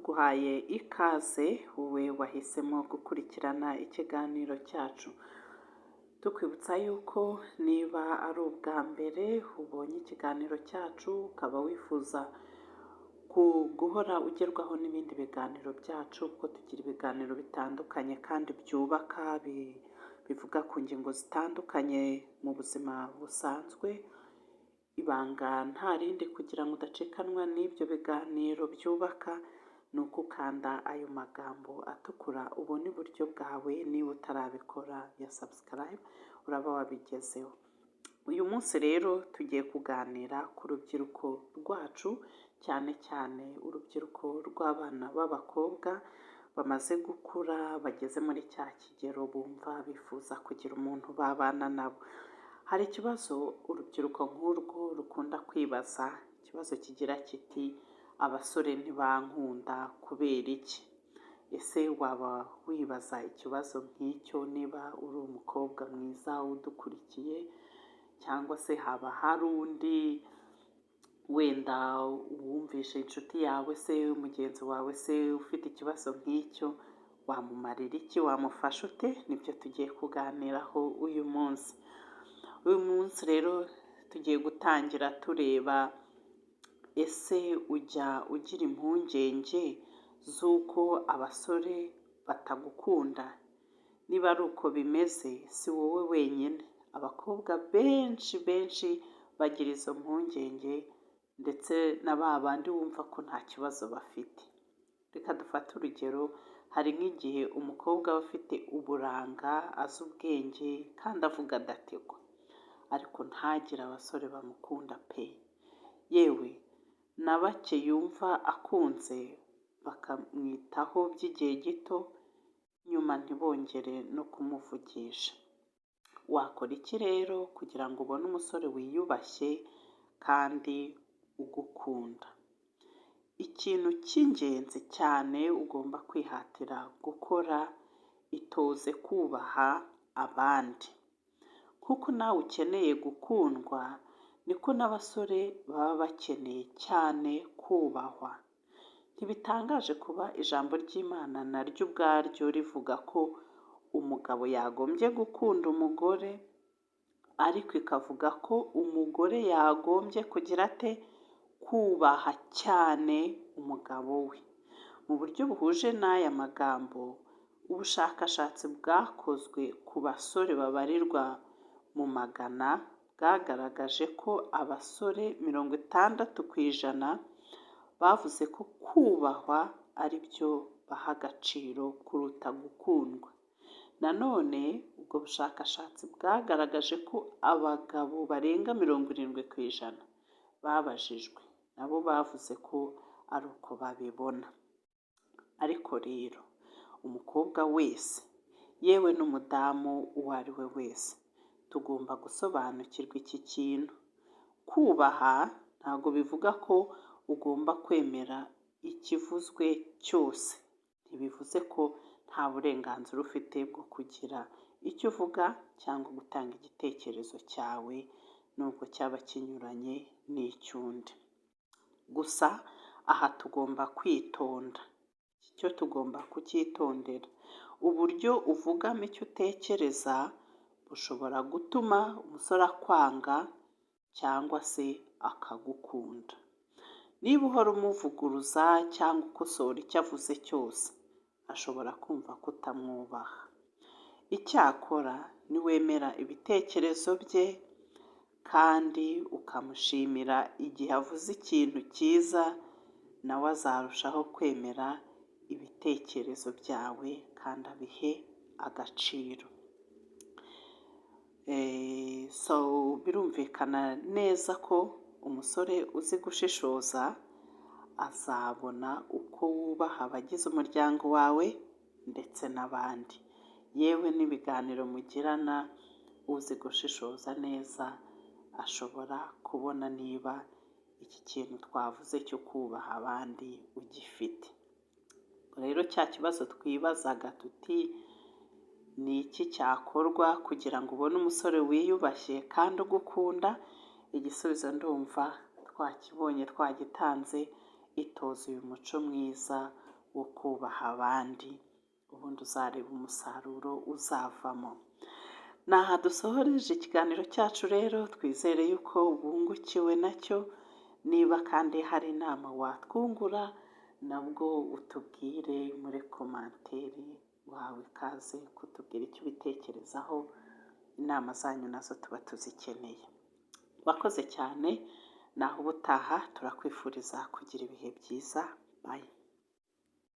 tuguhaye ikaze wowe wahisemo gukurikirana ikiganiro cyacu, tukwibutsa yuko niba ari ubwa mbere ubonye ikiganiro cyacu ukaba wifuza guhora ugerwaho n'ibindi biganiro byacu, kuko tugira ibiganiro bitandukanye kandi byubaka bivuga ku ngingo zitandukanye mu buzima busanzwe. Ibanga nta rindi kugira ngo udacikanwa n'ibyo biganiro byubaka ni ukukanda ayo magambo atukura ubona iburyo bwawe. Niba utarabikora ya subscribe uraba wabigezeho. Uyu munsi rero tugiye kuganira ku rubyiruko rwacu, cyane cyane urubyiruko rw'abana b'abakobwa bamaze gukura, bageze muri cya kigero bumva bifuza kugira umuntu babana nabo. Hari ikibazo urubyiruko nk'urwo rukunda kwibaza, ikibazo kigira kiti abasore ntibankunda kubera iki? Ese waba wibaza ikibazo nk'icyo niba uri umukobwa mwiza udukurikiye, cyangwa se haba hari undi wenda wumvishe inshuti yawe se mugenzi wawe se ufite ikibazo nk'icyo, wamumarira iki? Wamufasha ute? Nibyo tugiye kuganiraho uyu munsi. Uyu munsi rero tugiye gutangira tureba, ese ujya ugira impungenge z'uko abasore batagukunda? Niba ari uko bimeze si wowe wenyine, abakobwa benshi bagira izo mpungenge, ndetse na ba bandi wumva ko nta kibazo bafite. Reka dufate urugero, hari nk'igihe umukobwa aba afite uburanga, azi ubwenge kandi avuga adategwa, ariko ntagire abasore bamukunda pe. Yewe na bake yumva akunze bakamwitaho by'igihe gito, nyuma ntibongere no kumuvugisha. Wakora iki rero kugira ngo ubone umusore wiyubashye kandi ugukunda? Ikintu cy'ingenzi cyane ugomba kwihatira gukora, itoze kubaha abandi. Kuko nawe ukeneye gukundwa, niko n'abasore baba bakeneye cyane kubahwa. Ntibitangaje kuba ijambo ry'Imana naryo ubwaryo rivuga ko umugabo yagombye gukunda umugore, ariko ikavuga ko umugore yagombye kugira ate? Kubaha cyane umugabo we. Mu buryo buhuje n'aya magambo, ubushakashatsi bwakozwe ku basore babarirwa mu magana bwagaragaje ko abasore 60% bavuze ko kubahwa ari byo baha agaciro kuruta gukundwa. Nanone ubwo bushakashatsi bwagaragaje ko abagabo barenga 70% babajijwe nabo bavuze ko ari uko babibona. Ariko rero umukobwa wese, yewe n'umudamu uwo ari we wese, tugomba gusobanukirwa iki kintu. Kubaha ntabwo bivuga ko ugomba kwemera ikivuzwe cyose. Ntibivuze ko nta burenganzira ufite bwo kugira icyo uvuga cyangwa gutanga igitekerezo cyawe, nubwo cyaba kinyuranye n'icy'undi. Gusa aha tugomba kwitonda. Icyo tugomba kucyitondera. Uburyo uvugamo icyo utekereza bushobora gutuma umusore akwanga cyangwa se akagukunda. Niba uhora umuvuguruza cyangwa ukosora icyo avuze cyose, ashobora kumva ko utamwubaha. Icyakora niwemera ibitekerezo bye kandi ukamushimira igihe avuze ikintu cyiza, nawe azarushaho kwemera ibitekerezo byawe kandi abihe agaciro. Birumvikana neza ko umusore uzi gushishoza azabona uko wubaha abagize umuryango wawe ndetse n'abandi. Yewe n'ibiganiro mugirana, uzi gushishoza neza ashobora kubona niba iki kintu twavuze cyo kubaha abandi ugifite. Rero cya kibazo twibazaga tuti ni iki cyakorwa kugira ngo ubone umusore wiyubashye kandi ugukunda? Igisubizo ndumva twakibonye, twagitanze. Itoze uyu muco mwiza wo kubaha abandi, ubundi uzareba umusaruro uzavamo. Ni aha dusohoreje ikiganiro cyacu rero, twizere yuko wungukiwe nacyo. Niba kandi hari inama watwungura, nabwo utubwire muri komanteri, wawe ikaze kutubwira icyo ubitekerezaho. Inama zanyu nazo tuba tuzikeneye. Wakoze cyane, naho ubutaha turakwifuriza kugira ibihe byiza. Bye.